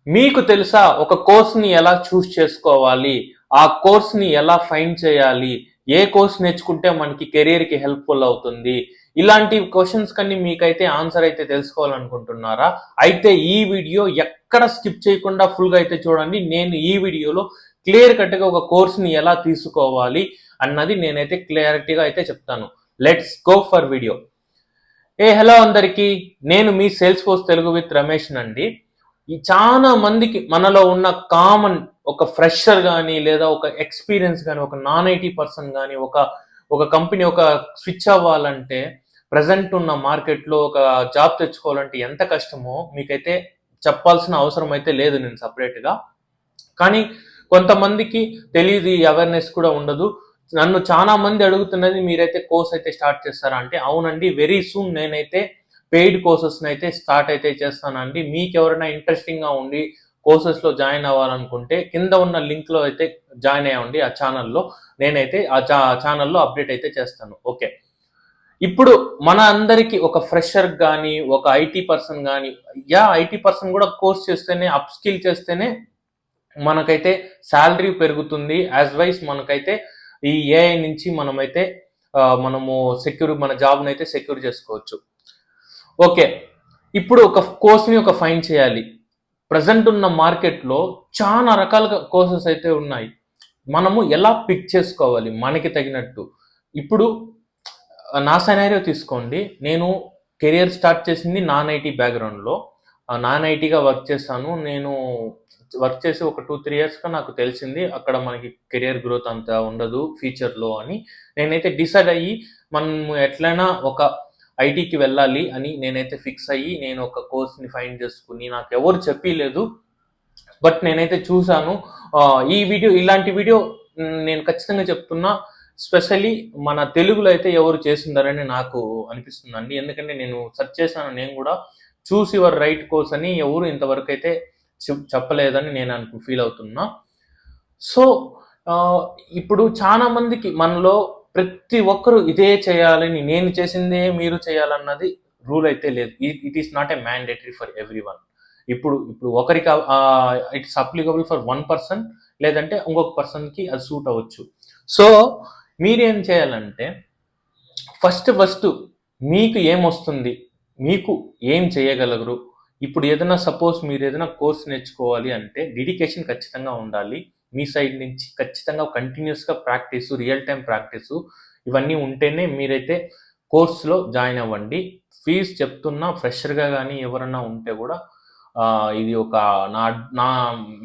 మీకు తెలుసా ఒక కోర్స్‌ని ఎలా చూస్ చేసుకోవాలి? ఆ కోర్స్‌ని ఎలా ఫైండ్ చేయాలి? ఏ కోర్స్ నేర్చుకుంటే మనకి కెరియర్‌కి హెల్ప్‌ఫుల్ అవుతుంది? ఇలాంటి క్వెషన్స్ కన్నీ మీకైతే ఆన్సర్ అయితే తెలుసుకోవాలనుకుంటున్నారా? అయితే ఈ వీడియో ఎక్కడ స్కిప్ చేయకుండా ఫుల్‌గా అయితే చూడండి. నేను ఈ వీడియోలో క్లియర్ కట్‌గా ఒక కోర్స్‌ని ఎలా తీసుకోవాలి అన్నది నేనైతే క్లారిటీగా అయితే చెప్తాను. Let's go for video. Hello అందరికీ. నేను మీ Salesforce Telugu with Ramesh నండి. ఈ చాలా మందికి మనలో ఉన్న కామన్ ఒక ఫ్రెషర్ గానీ, లేదా ఒక ఎక్స్‌పీరియన్స్ గానీ, ఒక నాన్ ఐటీ పర్సన్ గానీ, ఒక ఒక కంపెనీ ఒక స్విచ్ అవ్వాలంటే ప్రెజెంట్ ఉన్న మార్కెట్‌లో ఒక జాబ్ తెచ్చుకోవాలంటే ఎంత కష్టమో మీకైతే చెప్పాల్సిన అవసరం అయితే లేదు నేను సెపరేట్‌గా. కానీ కొంతమందికి తెలీదు, ఈ అవేర్‌నెస్ కూడా ఉండదు. నన్ను చాలా మంది అడుగుతున్నది, మీరైతే కోర్స్ అయితే స్టార్ట్ చేస్తారా అంటే, అవునండి వెరీ సూన్ నేనైతే పెయిడ్ కోర్సెస్‌ని అయితే స్టార్ట్ అయితే చేస్తానండి. మీకెవరైనా ఇంట్రెస్టింగ్‌గా ఉండి కోర్సెస్‌లో జాయిన్ అవ్వాలనుకుంటే కింద ఉన్న లింక్‌లో అయితే జాయిన్ అయ్యండి ఆ ఛానల్‌లో. నేనైతే ఆ ఛానల్‌లో అప్డేట్ అయితే చేస్తాను. ఓకే. ఇప్పుడు మన అందరికి ఒక ఫ్రెషర్ గానీ, ఒక ఐటీ పర్సన్ గానీ, ఐటీ పర్సన్ కూడా కోర్స్ చేస్తేనే, అప్ స్కిల్ చేస్తేనే మనకైతే సాలరీ పెరుగుతుంది. యాజ్ వైస్ మనకైతే ఈ ఏఐ నుంచి మనమైతే మనము మన జాబ్‌నైతే సెక్యూర్ చేసుకోవచ్చు. ఓకే. ఇప్పుడు ఒక కోర్స్‌ని ఫైండ్ చేయాలి. ప్రెజెంట్ ఉన్న మార్కెట్‌లో చాలా రకాలుగా కోర్సెస్ అయితే ఉన్నాయి. మనము ఎలా పిక్ చేసుకోవాలి మనకి తగినట్టు? ఇప్పుడు నా సినారియో తీసుకోండి. నేను కెరియర్ స్టార్ట్ చేసింది నాన్ ఐటీ బ్యాక్‌గ్రౌండ్‌లో. నాన్ ఐటీగా వర్క్ చేశాను. నేను వర్క్ చేసి ఒక 2, 3 ఇయర్స్‌గా నాకు తెలిసింది అక్కడ మనకి కెరియర్ గ్రోత్ అంత ఉండదు ఫ్యూచర్‌లో అని. నేనైతే డిసైడ్ అయ్యి మనము ఎట్లైనా ఒక ఐటీకి వెళ్ళాలి అని నేనైతే ఫిక్స్ అయ్యి, నేను ఒక కోర్స్‌ని ఫైండ్ చేసుకొని, నాకెవరు చెప్పీలేదు. బట్ నేనైతే చూసాను. ఇలాంటి వీడియో నేను ఖచ్చితంగా చెప్తున్నా. స్పెషల్లీ మన తెలుగులో అయితే ఎవరు చేసుండరని నాకు అనిపిస్తుందండి. ఎందుకంటే నేను సెర్చ్ చేశాను నేను గూడా. చూస్ యువర్ రైట్ కోర్స్ అని ఎవరు ఇంతవరకైతే చెప్పలేదని నేను ఫీల్ అవుతున్నా. సో, ఆహ్, ఇప్పుడు చాలా మందికి మనలో ప్రతి ఒక్కరు ఇదే చేయాలని, నేను చేసిందే మీరు చేయాలన్నది రూల్ అయితే లేదు. It is not a mandatory for everyone. ఇప్పుడు ఒకరికి it's applicable for one person, లేదంటే ఇంకొక పర్సన్‌కి అది సూట్ అవ్వచ్చు. సో, మీరేం చేయాలంటే ఫస్ట్ మీకు ఏమొస్తుంది? మీకు ఏం చేయగలరు? ఇప్పుడు ఏదైనా సపోజ్ మీరేదైనా కోర్స్ నేర్చుకోవాలి అంటే డెడికేషన్ ఖచ్చితంగా ఉండాలి. మీ సైడ్ నుంచి ఖచ్చితంగా కంటిన్యూయస్‌గా ప్రాక్టీసు, రియల్ టైమ్ ప్రాక్టీసు ఇవన్నీ ఉంటేనే మీరైతే కోర్స్‌లో జాయిన్ అవ్వండి. ఫీజ్ చెప్తున్నా ఫ్రెషర్‌గా గానీ ఎవరన్నా ఉంటే గూడా ఇది ఒక నా నా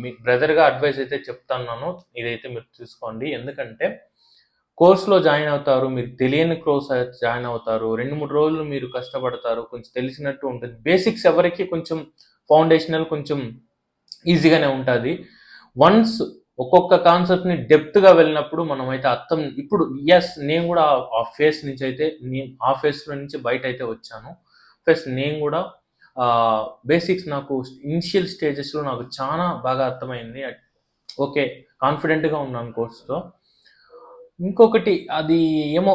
మీ బ్రదర్‌గా అడ్వైస్ అయితే చెప్తున్నాను. ఇదైతే మీరు తీసుకోండి. ఎందుకంటే కోర్స్‌లో జాయిన్ అవుతారు. మీకు తెలియని కోర్స్ జాయిన్ అవుతారు. 2, 3 రోజులు మీరు కష్టపడతారు. కొంచెం తెలిసినట్టు ఉంటుంది. బేసిక్స్ ఎవరికీ కొంచెం ఫౌండేషనల్ కొంచెం ఈజీగానే ఉంటాది. వన్స్ ఒక్కొక్క కాన్సెప్ట్‌ని డెప్త్‌గా వెళ్ళినప్పుడు మనమైతే ఇప్పుడు నేను గూడా ఆ ఫేస్ నుంచైతే ఆ ఫేస్‌లో నుంచి బయటైతే వచ్చాను. నేను గూడా బేసిక్స్ నాకు ఇనిషియల్ స్టేజెస్‌లో నాకు చానా బాగా అర్థమైంది. ఓకే. కాన్ఫిడెంట్‌గా ఉన్నాను కోర్స్‌లో. ఇంకొకటి అది ఏమో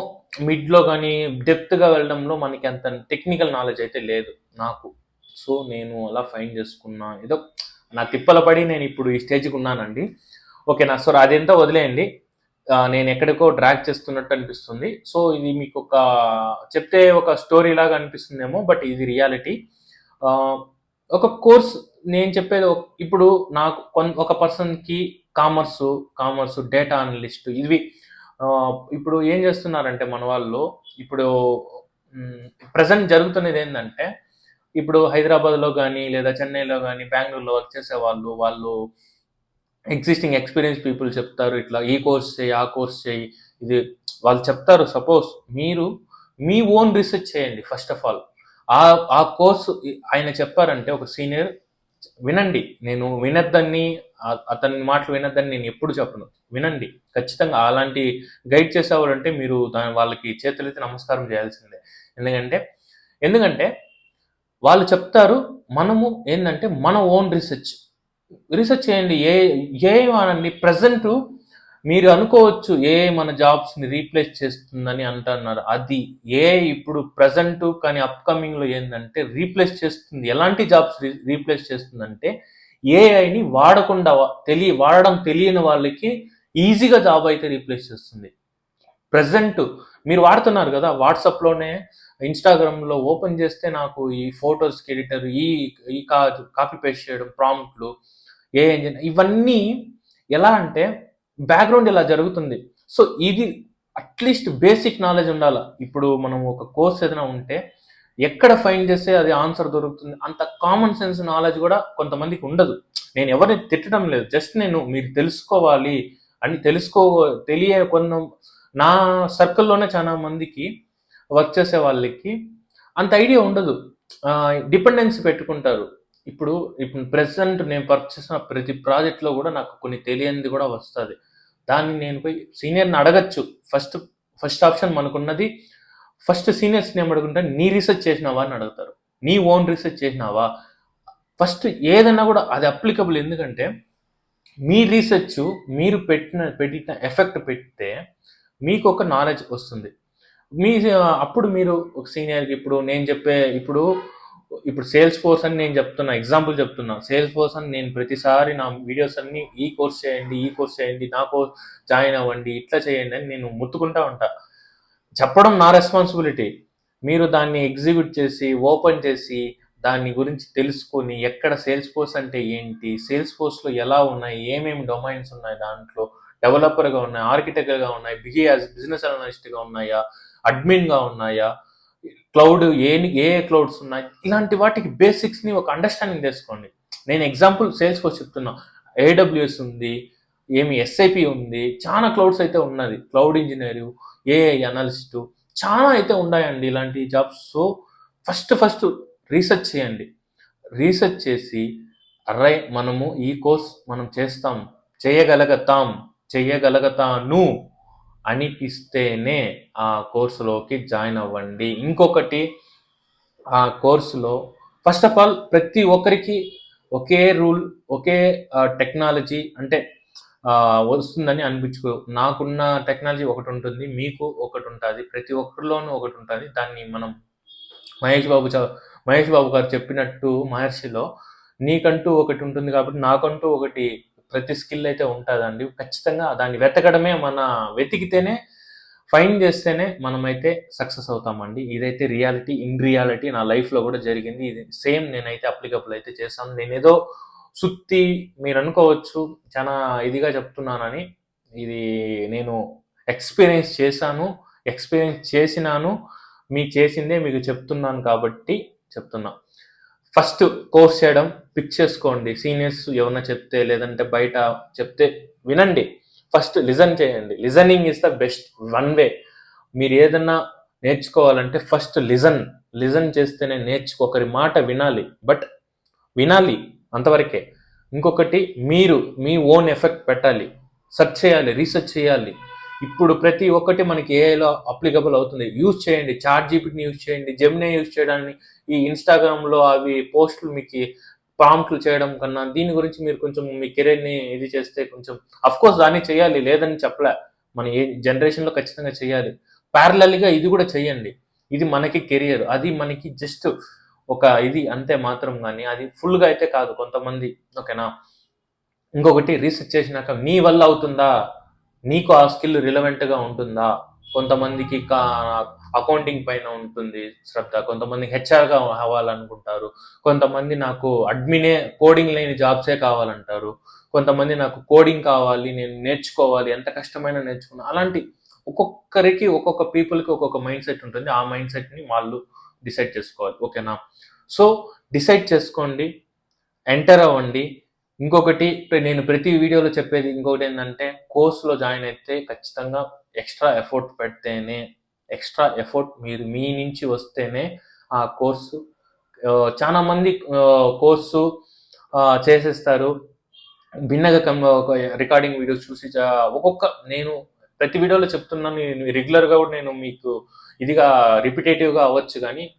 మిడ్‌లో గాని, డెప్త్‌గా వెళ్ళడంలో మనకి అంత టెక్నికల్ నాలెడ్జ్ అయితే లేదు నాకు. సో, నేను అలా ఫైండ్ చేసుకున్నా. ఏదో నా తిప్పల పడి నేనిప్పుడు ఈ స్టేజ్‌కున్నానండి. ఓకేనా. సో, అదంతా వదిలేయండి. నేను ఎక్కడికో డ్రాగ్ చేస్తున్నట్టు అనిపిస్తుంది. సో, ఇది మీకొక చెప్తే ఒక స్టోరీ లాగా అనిపిస్తుందేమో, బట్ ఇది రియాలిటీ. ఆహ్, ఒక కోర్స్ నేను చెప్పేది ఇప్పుడు నాకు ఒక పర్సన్‌కి కామర్సు, డేటా అనలిస్ట్ ఇవి ఇప్పుడు ఏం చేస్తున్నారంటే మన వాళ్ళు, ఇప్పుడు హ్మ్, ప్రెజెంట్ జరుగుతున్నదేందంటే, ఇప్పుడు హైదరాబాద్‌లో గాని, లేదా చెన్నైలో గాని, బెంగుళూరులో వర్క్ చేసేవాళ్ళు, వాళ్ళు ఎగ్జిస్టింగ్ ఎక్స్‌పీరియన్స్ పీపుల్ చెప్తారు. ఇట్లా ఈ కోర్స్ చెయ్యి, ఆ కోర్స్ చెయ్యి. ఇది వాళ్ళు చెప్తారు. సపోజ్ మీరు మీ ఓన్ రిసర్చ్ చేయండి ఫస్ట్ ఆఫ్ ఆల్. ఆ కోర్స్ ఆయన చెప్పారంటే ఒక సీనియర్ వినండి. నేను వినొద్దని, అతని మాటలు వినొద్దని నేను ఎప్పుడు చెప్పను. వినండి. ఖచ్చితంగా అలాంటి గైడ్ చేసేవాళ్ళంటే మీరు వాళ్ళకి చేతులెత్తి నమస్కారం చేయాల్సిందే. ఎందుకంటే, ఎందుకంటే వాళ్ళు చెప్తారు. మనము ఏందంటే మన ఓన్ రిసర్చ్ చేయండి. ఏఐ వాడండి. ప్రెజెంటు మీరు అనుకోవచ్చు ఏఐ మన జాబ్స్‌ని రీప్లేస్ చేస్తుందని అంటన్నారు. అది ఏఐ ఇప్పుడు ప్రెజెంటు కానీ అప్‌కమింగ్‌లో ఏందంటే రీప్లేస్ చేస్తుంది. ఎలాంటి జాబ్స్ రీప్లేస్ చేస్తుందంటే ఏఐని వాడకుండా వాడడం తెలియని వాళ్ళకి ఈజీగా జాబ్ అయితే రీప్లేస్ చేస్తుంది. ప్రెసెంట్ మీరు వాడుతున్నారు కదా వాట్సాప్లోనే, ఇన్స్టాగ్రామ్లో ఓపెన్ చేస్తే నాకు ఈ ఫొటోస్కి ఎడిటర్, ఈ కాపీ పేస్ట్ చేయడం, ప్రాంప్ట్లు, ఏ ఇంజిన్, ఇవన్నీ ఎలా అంటే బ్యాక్గ్రౌండ్ ఇలా జరుగుతుంది. సో ఇది అట్లీస్ట్ బేసిక్ నాలెడ్జ్ ఉండాలి. ఇప్పుడు మనం ఒక కోర్స్ ఏదైనా ఉంటే ఎక్కడ ఫైండ్ చేస్తే అది ఆన్సర్ దొరుకుతుంది, అంత కామన్ సెన్స్ నాలెడ్జ్ కూడా కొంతమందికి ఉండదు. నేను ఎవరిని తిట్టడం లేదు, జస్ట్ నేను మీరు తెలుసుకోవాలి అని నా సర్కిల్లోనే చాలా మందికి వర్క్ చేసే వాళ్ళకి అంత ఐడియా ఉండదు. డిపెండెన్సీ పెట్టుకుంటారు. ఇప్పుడు ప్రెసెంట్ నేను వర్క్ చేసిన ప్రతి ప్రాజెక్ట్లో కూడా నాకు కొన్ని తెలియనిది కూడా వస్తుంది. దాన్ని నేను పోయి సీనియర్ని అడగచ్చు. ఫస్ట్ ఆప్షన్ మనకున్నది, ఫస్ట్ సీనియర్స్ని ఏమడుగుంటే నీ రీసెర్చ్ చేసినావా అని అడుగుతారు. నీ ఓన్ రీసెర్చ్ చేసినావా, ఫస్ట్ ఏదైనా కూడా అది అప్లికబుల్. ఎందుకంటే మీ రీసెర్చ్ మీరు పెట్టిన ఎఫెక్ట్ పెడితే మీకు ఒక నాలెడ్జ్ వస్తుంది. అప్పుడు మీరు ఒక సీనియర్కి, ఇప్పుడు నేను చెప్పే ఇప్పుడు సేల్స్ ఫోర్స్ అని నేను చెప్తున్నా, ఎగ్జాంపుల్ చెప్తున్నా. సేల్స్ ఫోర్స్ అని నేను ప్రతిసారి నా వీడియోస్ అన్ని ఈ కోర్స్ చేయండి, నా కోర్స్ జాయిన్ అవ్వండి, ఇట్లా చేయండి అని నేను ముత్తుకుంటా ఉంటా. చెప్పడం నా రెస్పాన్సిబిలిటీ. మీరు దాన్ని ఎగ్జిక్యూట్ చేసి, ఓపెన్ చేసి, దాని గురించి తెలుసుకొని, ఎక్కడ సేల్స్ ఫోర్స్ అంటే ఏంటి, సేల్స్ ఫోర్స్లో ఎలా ఉన్నాయి, ఏమేమి డొమైన్స్ ఉన్నాయి, దాంట్లో డెవలపర్గా ఉన్నాయి, ఆర్కిటెక్ట్గా ఉన్నాయి, బిజినెస్ అనలిస్ట్గా ఉన్నాయా, అడ్మిన్గా ఉన్నాయా, క్లౌడ్ ఏ క్లౌడ్స్ ఉన్నాయి, ఇలాంటి వాటికి బేసిక్స్ని ఒక అండర్స్టాండింగ్ చేసుకోండి. నేను ఎగ్జాంపుల్ సేల్స్ ఫోర్స్ చెప్తున్నా. ఏడబ్ల్యూఎస్ ఉంది, ఎస్ఐపి ఉంది, చాలా క్లౌడ్స్ అయితే ఉన్నది, క్లౌడ్ ఇంజనీరు, ఏఐ అనలిస్టు, చాలా అయితే ఉన్నాయండి ఇలాంటి జాబ్స్. సో ఫస్ట్ రీసెర్చ్ చేయండి. రీసెర్చ్ చేసి అరే మనము ఈ కోర్స్ మనం చేయగలుగుతాను అనిపిస్తేనే ఆ కోర్సులోకి జాయిన్ అవ్వండి. ఇంకొకటి, ఆ కోర్సులో ఫస్ట్ ఆఫ్ ఆల్ ప్రతి ఒక్కరికి ఒకే రూల్, ఒకే టెక్నాలజీ అంటే వస్తుందని అనిపించుకో. నాకున్న టెక్నాలజీ ఒకటి ఉంటుంది, మీకు ఒకటి ఉంటుంది, ప్రతి ఒక్కరిలోనూ ఒకటి ఉంటుంది. దాన్ని మనం మహేష్ బాబు గారు చెప్పినట్టు మహర్షిలో, నీకంటూ ఒకటి ఉంటుంది కాబట్టి నాకంటూ ఒకటి, ప్రతి స్కిల్ అయితే ఉంటుందండి. ఖచ్చితంగా దాన్ని వెతికితేనే, ఫైండ్ చేస్తేనే మనమైతే సక్సెస్ అవుతామండి. ఇదైతే ఇన్ రియాలిటీ నా లైఫ్లో కూడా జరిగింది. ఇది సేమ్ నేనైతే అప్లికబుల్ అయితే చేశాను. నేనేదో సుత్తి మీరు అనుకోవచ్చు చాలా ఇదిగా చెప్తున్నానని. ఇది నేను ఎక్స్పీరియన్స్ చేసినాను, మీకు చేసిందే మీకు చెప్తున్నాను కాబట్టి చెప్తున్నా. ఫస్ట్ కోర్స్ చేయడం పిక్ చేసుకోండి. సీనియర్స్ ఎవరన్నా చెప్తే, లేదంటే బయట చెప్తే వినండి. ఫస్ట్ లిజన్ చేయండి. Listening is the best one way. మీరు ఏదన్నా నేర్చుకోవాలంటే ఫస్ట్ లిజన్ చేస్తేనే ఒకరి మాట వినాలి అంతవరకే. ఇంకొకటి, మీరు మీ ఓన్ ఎఫెక్ట్ పెట్టాలి, సెర్చ్ చేయాలి, రీసెర్చ్ చేయాలి. ఇప్పుడు ప్రతి ఒక్కటి మనకి ఏఐలో అప్లికబుల్ అవుతుంది. యూజ్ చేయండి, చాట్ జీపీటీని యూజ్ చేయండి, జెమినీ యూజ్ చేయడాన్ని, ఈ ఇన్స్టాగ్రామ్లో అవి పోస్టులు మీకు ప్రాంప్ట్లు చేయడం కన్నా దీని గురించి మీరు కొంచెం మీ కెరీర్ని ఇది చేస్తే కొంచెం, అఫ్కోర్స్ దాన్ని చేయాలి, లేదని చెప్పలే. మన ఏ జనరేషన్లో ఖచ్చితంగా చేయాలి. ప్యారలల్గా ఇది కూడా చేయండి. ఇది మనకి కెరియర్, అది మనకి జస్ట్ ఒక ఇది అంతే మాత్రం. కానీ అది ఫుల్గా అయితే కాదు కొంతమంది, ఓకేనా. ఇంకొకటి, రీసెర్చ్ చేసినాక నీ వల్ల అవుతుందా, నీకు ఆ స్కిల్ రిలవెంట్గా ఉంటుందా. కొంతమందికి అకౌంటింగ్ పైన ఉంటుంది శ్రద్ధ, కొంతమంది హెచ్ఆర్గా అవ్వాలనుకుంటారు, కొంతమంది నాకు అడ్మినే, కోడింగ్ లేని జాబ్సే కావాలంటారు, కొంతమంది నాకు కోడింగ్ కావాలి, నేను నేర్చుకోవాలి, ఎంత కష్టమైనా నేర్చుకున్నా. అలాంటి ఒక్కొక్కరికి, ఒక్కొక్క పీపుల్కి ఒక్కొక్క మైండ్ సెట్ ఉంటుంది. ఆ మైండ్ సెట్ని వాళ్ళు డిసైడ్ చేసుకోవాలి, ఓకేనా. సో డిసైడ్ చేసుకోండి, ఎంటర్ అవ్వండి. ఇంకొకటి, నేను ప్రతి వీడియోలో చెప్పేది ఇంకొకటి ఏంటంటే, కోర్సులో జాయిన్ అయితే ఖచ్చితంగా ఎక్స్ట్రా ఎఫర్ట్ మీరు మీ నుంచి వస్తేనే ఆ కోర్సు. చాలా మంది కోర్సు చేసేస్తారు, భిన్నగా రికార్డింగ్ వీడియోస్ చూసి నేను ప్రతి వీడియోలో చెప్తున్నాను, రెగ్యులర్గా కూడా నేను మీకు ఇదిగా రిపిటేటివ్గా అవ్వచ్చు,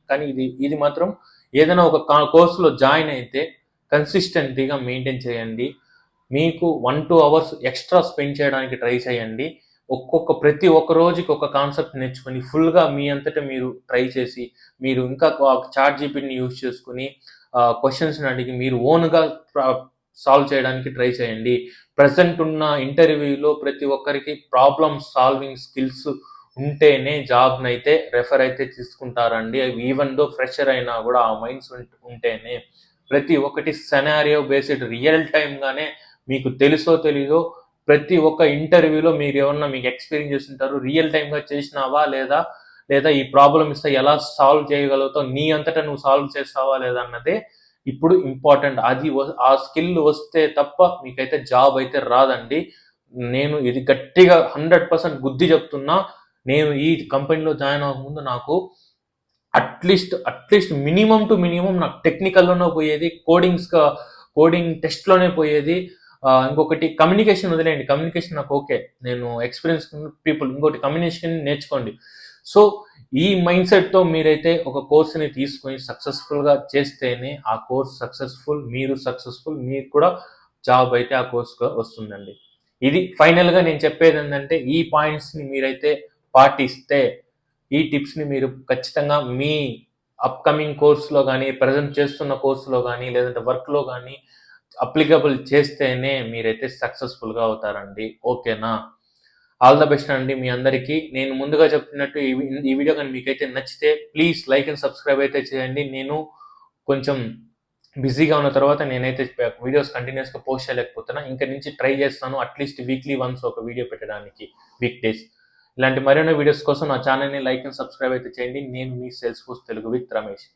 కానీ ఇది మాత్రం ఏదైనా ఒక కోర్సులో జాయిన్ అయితే కన్సిస్టెంట్గా మెయింటైన్ చేయండి. మీకు 1-2 అవర్స్ ఎక్స్ట్రా స్పెండ్ చేయడానికి ట్రై చేయండి. ప్రతి ఒక్క రోజుకి ఒక కాన్సెప్ట్ నేర్చుకొని ఫుల్గా మీ అంతటా మీరు ట్రై చేసి, మీరు ఇంకా చాట్ జీపీటీని యూజ్ చేసుకుని క్వశ్చన్స్ని అడిగి మీరు ఓన్గా సాల్వ్ చేయడానికి ట్రై చేయండి. ప్రజెంట్ ఉన్న ఇంటర్వ్యూలో ప్రతి ఒక్కరికి ప్రాబ్లమ్ సాల్వింగ్ స్కిల్స్ ఉంటేనే జాబ్నైతే రెఫర్ అయితే తీసుకుంటారండి. ఈవెన్ దో ఫ్రెషర్ అయినా కూడా ఆ మైండ్స్ ఉంటేనే ప్రతి ఒక్కటి సెనారియో బేస్డ్ రియల్ టైమ్గానే మీకు తెలుసో తెలీదో ప్రతి ఒక్క ఇంటర్వ్యూలో మీరు ఏమన్నా మీకు ఎక్స్పీరియన్స్ చేస్తుంటారు, రియల్ టైమ్గా చేసినావా లేదా ఈ ప్రాబ్లం ఇస్తే ఎలా సాల్వ్ చేయగలుగుతావు, నీ అంతటా నువ్వు సాల్వ్ చేస్తావా లేదా అన్నదే ఇప్పుడు ఇంపార్టెంట్. అది ఆ స్కిల్ వస్తే తప్ప మీకైతే జాబ్ అయితే రాదండి. నేను ఇది గట్టిగా 100% గుద్ది చెప్తున్నా. నేను ఈ కంపెనీలో జాయిన్ అవ్వకముందు నాకు అట్లీస్ట్ మినిమం టు మినిమం నాకు టెక్నికల్లోనే పోయేది, కోడింగ్ టెస్ట్లోనే పోయేది. ఇంకొకటి కమ్యూనికేషన్ వదిలేయండి, కమ్యూనికేషన్ నాకు ఓకే, నేను ఎక్స్పీరియన్స్ పీపుల్. ఇంకోటి కమ్యూనికేషన్ నేర్చుకోండి. సో ఈ మైండ్ సెట్తో మీరైతే ఒక కోర్స్ని తీసుకొని సక్సెస్ఫుల్గా చేస్తేనే ఆ కోర్స్ సక్సెస్ఫుల్, మీరు సక్సెస్ఫుల్, మీకు కూడా జాబ్ అయితే ఆ కోర్స్గా వస్తుందండి. ఇది ఫైనల్గా నేను చెప్పేది ఏంటంటే ఈ పాయింట్స్ని మీరైతే పాటిస్తే, ఈ టిప్స్ని మీరు ఖచ్చితంగా మీ అప్కమింగ్ కోర్సులో కానీ, ప్రజెంట్ చేస్తున్న కోర్సులో కానీ, లేదంటే వర్క్లో కానీ అప్లికబుల్ చేస్తేనే మీరైతే సక్సెస్ఫుల్గా అవుతారండి. ఓకేనా? ఆల్ ద బెస్ట్ అండి మీ అందరికీ. నేను ముందుగా చెప్పినట్టు ఈ వీడియో కానీ మీకైతే నచ్చితే ప్లీజ్ లైక్ అండ్ సబ్స్క్రైబ్ అయితే చేయండి. నేను కొంచెం బిజీగా ఉన్న తర్వాత నేనైతే వీడియోస్ కంటిన్యూస్గా పోస్ట్ చేయలేకపోతున్నా. ఇంకా నుంచి ట్రై చేస్తాను అట్లీస్ట్ వీక్లీ వన్స్ ఒక వీడియో పెట్టడానికి, వీక్ డేస్. ఇలాంటి మరెన్నో వీడియోస్ కోసం నా ఛానల్ని లైక్ అండ్ సబ్స్క్రైబ్ అయితే చేయండి. నేను మీ Salesforce Telugu with Ramesh.